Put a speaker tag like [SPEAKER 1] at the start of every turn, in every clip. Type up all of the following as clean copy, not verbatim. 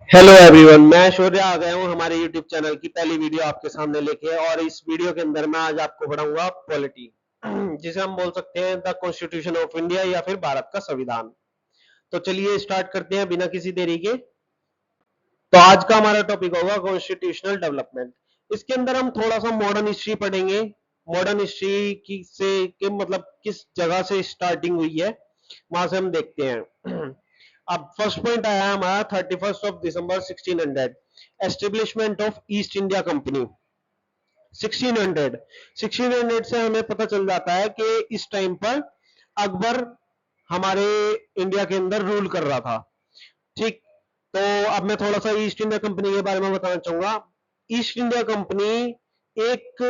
[SPEAKER 1] Hello everyone, मैं शौर्य आ गया हूँ हमारे यूट्यूब चैनल की पहली वीडियो आपके सामने लेके। और इस वीडियो के अंदर मैं आज आपको पढ़ाऊंगा पॉलिटी, जिसे हम बोल सकते हैं द कॉन्स्टिट्यूशन ऑफ इंडिया या फिर भारत का संविधान। तो चलिए स्टार्ट करते हैं बिना किसी देरी के। तो आज का हमारा टॉपिक होगा कॉन्स्टिट्यूशनल डेवलपमेंट। इसके अंदर हम थोड़ा सा मॉडर्न हिस्ट्री पढ़ेंगे। मॉडर्न हिस्ट्री की से के मतलब किस जगह से स्टार्टिंग हुई है वहां से हम देखते हैं। अब फर्स्ट पॉइंट आया हमारा 31 दिसंबर 1600, establishment of east India company. 1600 से हमें पता चल जाता है कि इस टाइम पर अकबर हमारे इंडिया के अंदर रूल कर रहा था। ठीक। तो अब मैं थोड़ा सा ईस्ट इंडिया कंपनी के बारे में बताना चाहूंगा। ईस्ट इंडिया कंपनी एक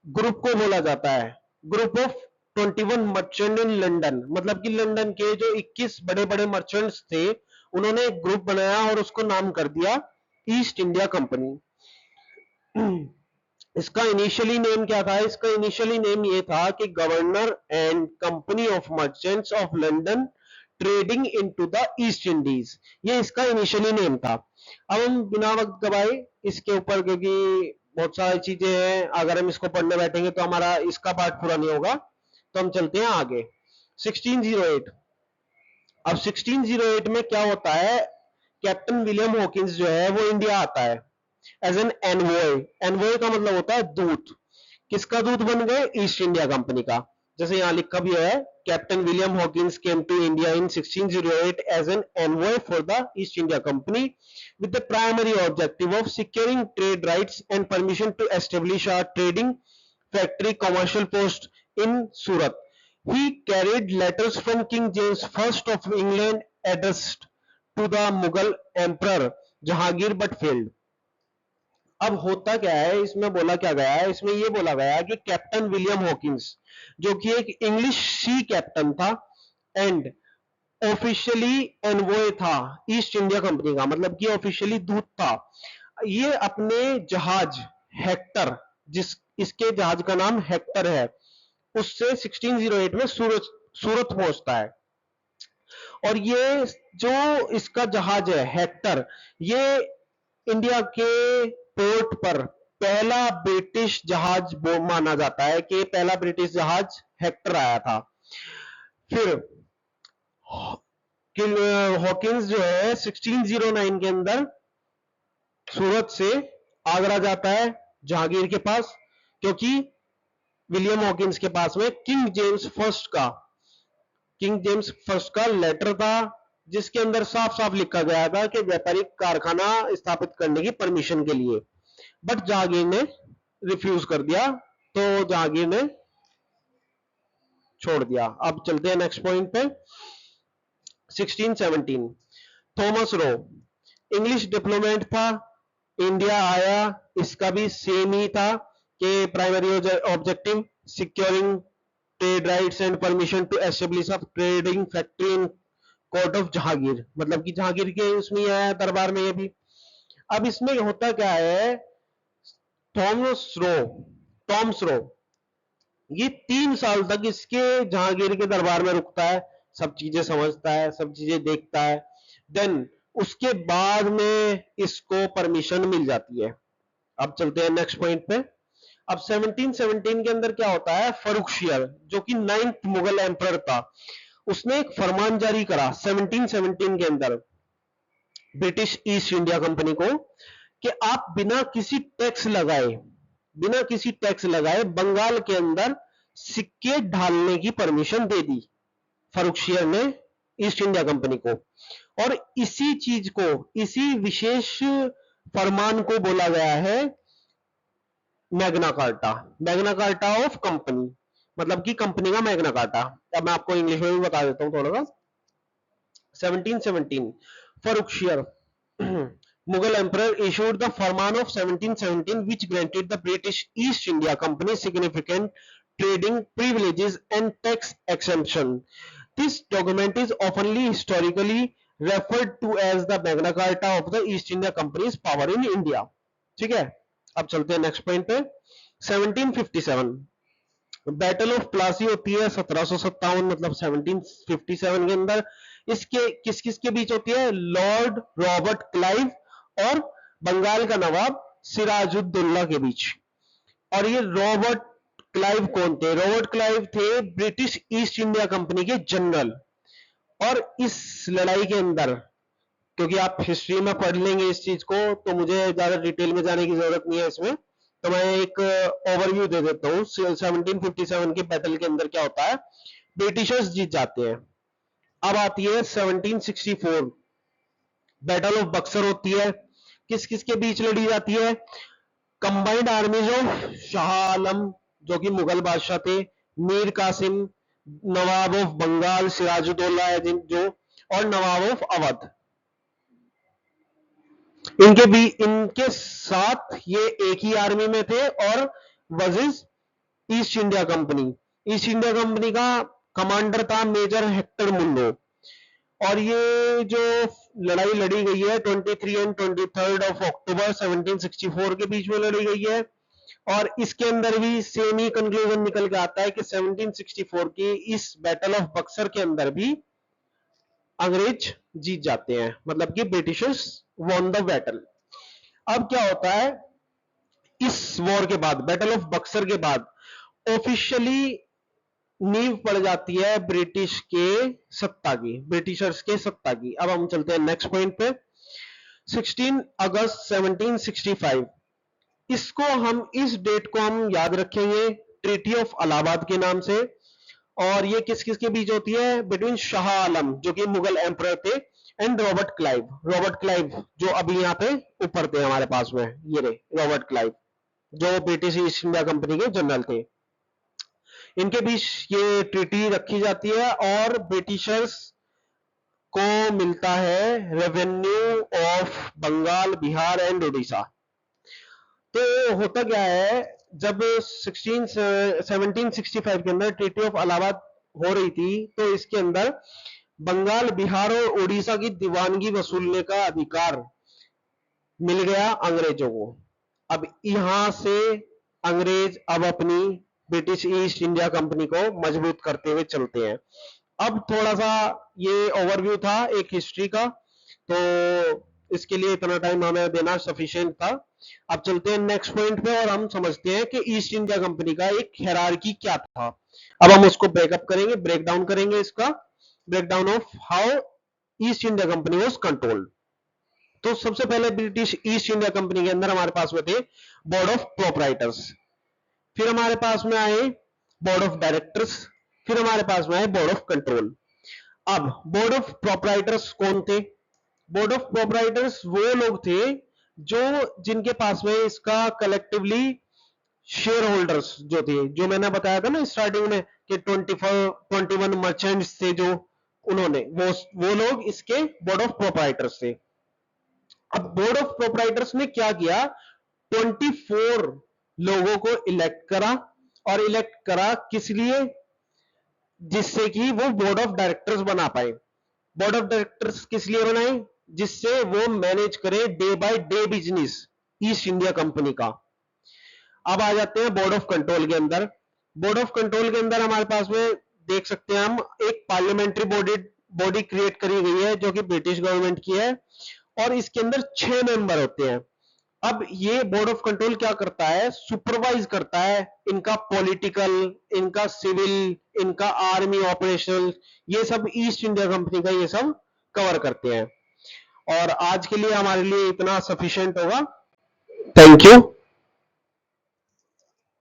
[SPEAKER 1] ग्रुप को बोला जाता है, group of 21 merchant in London. मतलब कि लंदन के जो 21 बड़े बड़े मर्चेंट्स थे उन्होंने एक ग्रुप बनाया और उसको नाम कर दिया ईस्ट इंडिया कंपनी। इसका इनिशियली नेम क्या था? इसका इनिशियली नेम ये था कि governor and company of merchants of London trading into the east Indies. ये इसका इनिशियली नेम था। अब हम बिना वक्त गवाए इसके ऊपर, क्योंकि बहुत सारी चीजें हैं, अगर हम इसको पढ़ने बैठेंगे तो हमारा इसका पार्ट पूरा नहीं होगा, तो हम चलते हैं आगे। 1608। अब 1608 में क्या होता है? कैप्टन विलियम हॉकिंस जो है वो इंडिया आता है एज एन एनवॉय। एनवॉय का मतलब होता है दूत। किसका दूत बन गए? ईस्ट इंडिया कंपनी का। जैसे यहां लिखा भी है, captain William Hawkins came to India in 1608 as an envoy for the East India Company with the primary objective of securing trade rights and permission to establish a trading factory commercial post in Surat. He carried letters from King James I of England addressed to the Mughal Emperor Jahangir but failed. अब होता क्या है, इसमें बोला क्या गया है? इसमें ये बोला गया है कि कैप्टन विलियम हॉकिंस, जो कि एक इंग्लिश सी कैप्टन था एंड ऑफिशियली एनवॉय था ईस्ट इंडिया कंपनी का, मतलब कि ऑफिशियली दूत था, ये अपने जहाज हेक्टर, जिस इसके जहाज का नाम हेक्टर है, उससे 1608 में सूरत सूरत पहुंचता है। और ये जो इसका जहाज है हेक्टर, ये इंडिया के पोर्ट पर पहला ब्रिटिश जहाज माना जाता है कि पहला ब्रिटिश जहाज हेक्टर आया था। फिर हॉकिंस जो है 1609 के अंदर सूरत से आगरा जाता है जहांगीर के पास, क्योंकि विलियम हॉकिंस के पास में किंग जेम्स फर्स्ट का लेटर था, जिसके अंदर साफ साफ लिखा गया था कि व्यापारिक कारखाना स्थापित करने की परमिशन के लिए। बट जहांगीर ने रिफ्यूज कर दिया, तो जहांगीर ने छोड़ दिया। अब चलते हैं नेक्स्ट पॉइंट पे। 1617, थॉमस रो इंग्लिश डिप्लोमेट था, इंडिया आया। इसका भी सेम ही था कि primary objective securing trade rights and permission to establish a trading factory in court of Jahangir. मतलब कि जहांगीर के उसमें आया दरबार में ये भी। अब इसमें होता क्या है, थॉमस रो टॉम्स रो ये 3 साल तक इसके जहांगीर के दरबार में रुकता है, सब चीजें समझता है, सब चीजें देखता है। देन उसके बाद में इसको परमिशन मिल जाती है। अब चलते हैं नेक्स्ट पॉइंट पे। अब 1717 के अंदर क्या होता है, फर्रुखशियर जो कि 9th मुगल एम्पर था, उसने एक फरमान जारी करा 1717 के अंदर ब्रिटिश ईस्ट इंडिया कंपनी को कि आप बिना किसी टैक्स लगाए बंगाल के अंदर सिक्के ढालने की परमिशन दे दी फर्रुखशियर ने ईस्ट इंडिया कंपनी को। और इसी चीज को, इसी विशेष फरमान को बोला गया है Magna carta. Magna carta of company, मतलब कि कंपनी का मैग्ना कार्टा। अब मैं आपको इंग्लिश में भी बता देता हूं थोड़ा सा। 1717 फर्रुखशियर Mughal emperor issued the Farman of 1717, which granted the British East India Company significant trading privileges and tax exemption. This document is oftenly historically referred to as the Magna Carta of the East India Company's power in India. ठीक है, अब चलते हैं next point पे। 1757 battle of Plassey होती है 1757, मतलब 1757 के अंदर। इसके किस किस के बीच होती है? लॉर्ड रॉबर्ट क्लाइव और बंगाल का नवाब सिराजुद्दौला के बीच। और ये रॉबर्ट क्लाइव कौन थे? रॉबर्ट क्लाइव थे ब्रिटिश ईस्ट इंडिया कंपनी के जनरल। और इस लड़ाई के अंदर, क्योंकि आप हिस्ट्री में पढ़ लेंगे इस चीज को, तो मुझे ज्यादा डिटेल में जाने की जरूरत नहीं है इसमें, तो मैं एक ओवरव्यू दे देता हूँ। 1757 के बैटल के अंदर क्या होता है? ब्रिटिशर्स जीत जाते हैं। अब आती है 1764, बैटल ऑफ बक्सर होती है। किस किस के बीच लड़ी जाती है? कंबाइंड आर्मीज ऑफ शाह आलम, जो कि मुगल बादशाह थे, मीर कासिम, नवाब ऑफ बंगाल सिराजुद्दौला जो, और नवाब ऑफ अवध, इनके साथ ये एक ही आर्मी में थे। और versus east India company, east India company का कमांडर था मेजर हेक्टर मुंडो। और ये जो लड़ाई लड़ी गई है 23 एंड 23 ऑफ अक्टूबर 1764 के बीच में लड़ी गई है। और इसके अंदर भी सेम ही कंक्लूजन निकल के आता है कि 1764 की इस बैटल ऑफ बक्सर के अंदर भी अंग्रेज जीत जाते हैं, मतलब कि ब्रिटिशर्स वॉन द बैटल। अब क्या होता है इस वॉर के बाद, बैटल ऑफ बक्सर के बाद ऑफिशियली नींव पड़ जाती है ब्रिटिश के सत्ता की, ब्रिटिशर्स के सत्ता की। अब हम चलते हैं नेक्स्ट पॉइंट पे। 16 अगस्त 1765, इसको हम, इस डेट को हम याद रखेंगे ट्रीटी ऑफ इलाहाबाद के नाम से। और ये किस किस के बीच होती है? बिटवीन शाह आलम, जो कि मुगल एम्परर थे, and Robert Clive. Robert Clive जो अभी यहाँ पे ऊपर थे हमारे पास में, ये रे रॉबर्ट क्लाइव, जो ब्रिटिश ईस्ट इंडिया कंपनी के जनरल थे। इनके बीच ये ट्रीटी रखी जाती है और ब्रिटिशर्स को मिलता है revenue of Bengal, Bihar and Orissa. तो होता क्या है, जब 1765 के अंदर ट्रीटी ऑफ इलाहाबाद हो रही थी, तो इसके अंदर बंगाल, बिहार और उड़ीसा की दीवानगी वसूलने का अधिकार मिल गया अंग्रेजों को। अब यहां से अंग्रेज अब अपनी ब्रिटिश ईस्ट इंडिया कंपनी को मजबूत करते हुए चलते हैं। अब थोड़ा सा ये ओवरव्यू था एक हिस्ट्री का, तो इसके लिए इतना टाइम हमें देना सफिशिएंट था। अब चलते हैं नेक्स्ट पॉइंट पे और हम समझते हैं कि ईस्ट इंडिया कंपनी का एक हायरार्की क्या था। अब हम उसको ब्रेकअप करेंगे, ब्रेक डाउन करेंगे, इसका breakdown of how east India company was controlled. तो सबसे पहले ब्रिटिश ईस्ट इंडिया कंपनी के अंदर हमारे पास में थे बोर्ड ऑफ प्रोपराइटर्स, फिर हमारे पास में आए बोर्ड ऑफ डायरेक्टर्स, फिर हमारे पास में आए बोर्ड ऑफ कंट्रोल। अब बोर्ड ऑफ प्रोपराइटर्स कौन थे? बोर्ड ऑफ प्रोपराइटर्स वो लोग थे जो, जिनके पास में इसका कलेक्टिवली शेयर होल्डर्स जो थे, जो मैंने बताया था ना स्टार्टिंग में कि 21 मर्चेंट्स थे, जो उन्होंने वो लोग इसके बोर्ड ऑफ प्रोपराइटर्स थे। अब बोर्ड ऑफ प्रोपराइटर्स ने क्या किया? 24 लोगों को इलेक्ट करा, और इलेक्ट करा किस लिए? जिससे कि वो बोर्ड ऑफ डायरेक्टर्स बना पाए। बोर्ड ऑफ डायरेक्टर्स किस लिए बनाए? जिससे वो मैनेज करे day by day business east India company का। अब आ जाते हैं बोर्ड ऑफ कंट्रोल के अंदर। बोर्ड ऑफ कंट्रोल के अंदर हमारे पास में देख सकते हैं हम, एक पार्लियामेंट्री बॉडी क्रिएट करी गई है जो कि ब्रिटिश गवर्नमेंट की है, और इसके अंदर 6 मेंबर होते हैं। अब ये बोर्ड ऑफ कंट्रोल क्या करता है? सुपरवाइज करता है इनका पॉलिटिकल, इनका सिविल, इनका आर्मी ऑपरेशन, ये सब ईस्ट इंडिया कंपनी का ये सब कवर करते हैं। और आज के लिए हमारे लिए इतना सफिशिएंट होगा। Thank you.